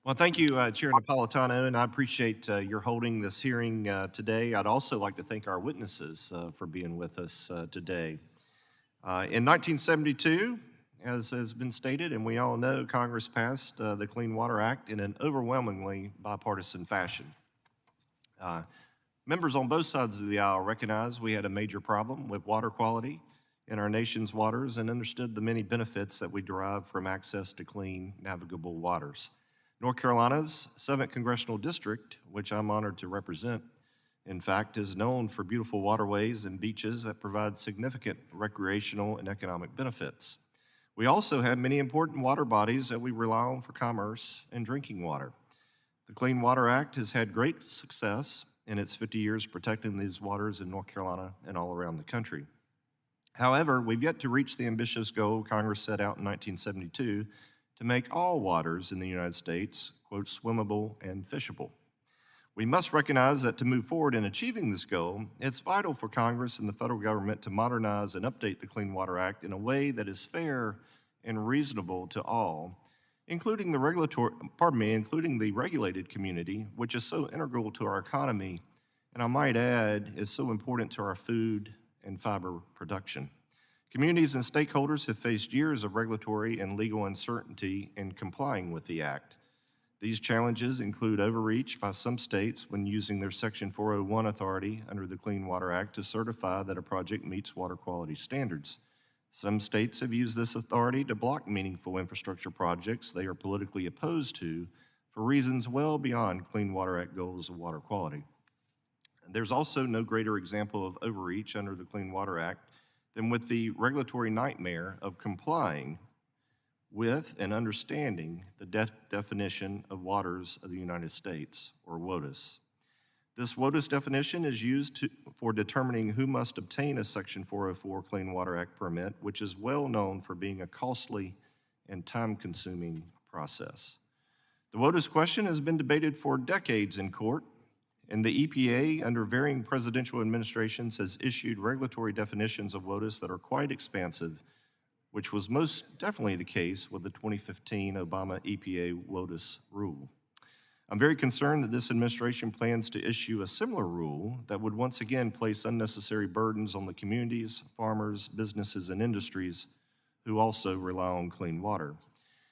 Well, thank you, Chair Napolitano, and I appreciate your holding this hearing today. I'd also like to thank our witnesses for being with us today. In 1972, as has been stated, and we all know, Congress passed the Clean Water Act in an overwhelmingly bipartisan fashion. Members on both sides of the aisle recognized we had a major problem with water quality in our nation's waters and understood the many benefits that we derive from access to clean, navigable waters. North Carolina's 7th Congressional District, which I'm honored to represent, in fact, is known for beautiful waterways and beaches that provide significant recreational and economic benefits. We also have many important water bodies that we rely on for commerce and drinking water. The Clean Water Act has had great success in its 50 years protecting these waters in North Carolina and all around the country. However, we've yet to reach the ambitious goal Congress set out in 1972 to make all waters in the United States, quote, swimmable and fishable. We must recognize that to move forward in achieving this goal, it's vital for Congress and the federal government to modernize and update the Clean Water Act in a way that is fair and reasonable to all, including the regulated community, which is so integral to our economy, and I might add, is so important to our food and fiber production. Communities and stakeholders have faced years of regulatory and legal uncertainty in complying with the Act. These challenges include overreach by some states when using their Section 401 authority under the Clean Water Act to certify that a project meets water quality standards. Some states have used this authority to block meaningful infrastructure projects they are politically opposed to for reasons well beyond Clean Water Act goals of water quality. There's also no greater example of overreach under the Clean Water Act than with the regulatory nightmare of complying with and understanding the definition of waters of the United States, or WOTUS. This WOTUS definition is used for determining who must obtain a Section 404 Clean Water Act permit, which is well known for being a costly and time-consuming process. The WOTUS question has been debated for decades in court, and the EPA, under varying presidential administrations, has issued regulatory definitions of WOTUS that are quite expansive, which was most definitely the case with the 2015 Obama EPA WOTUS rule. I'm very concerned that this administration plans to issue a similar rule that would once again place unnecessary burdens on the communities, farmers, businesses, and industries who also rely on clean water.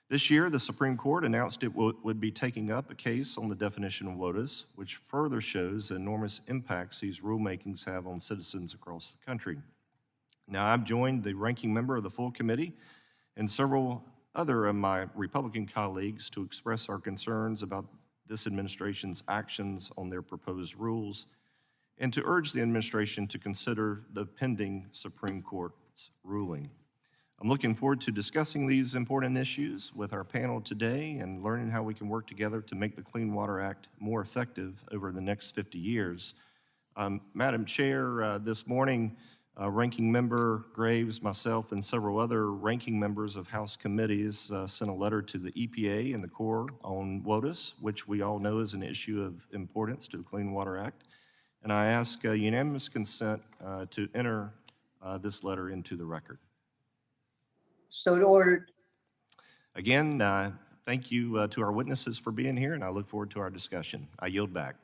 This year, the Supreme Court announced it would be taking up a case on the definition of WOTUS, which further shows the enormous impacts these rulemakings have on citizens across the country. Now, I've joined the ranking member of the full committee and several other of my Republican colleagues to express our concerns about this administration's actions on their proposed rules and to urge the administration to consider the pending Supreme Court's ruling. I'm looking forward to discussing these important issues with our panel today and learning how we can work together to make the Clean Water Act more effective over the next 50 years. Madam Chair, this morning, Ranking Member Graves, myself, and several other ranking members of House committees sent a letter to the EPA and the Corps on WOTUS, which we all know is an issue of importance to the Clean Water Act. And I ask unanimous consent to enter this letter into the record. So ordered. Again, thank you to our witnesses for being here, and I look forward to our discussion. I yield back.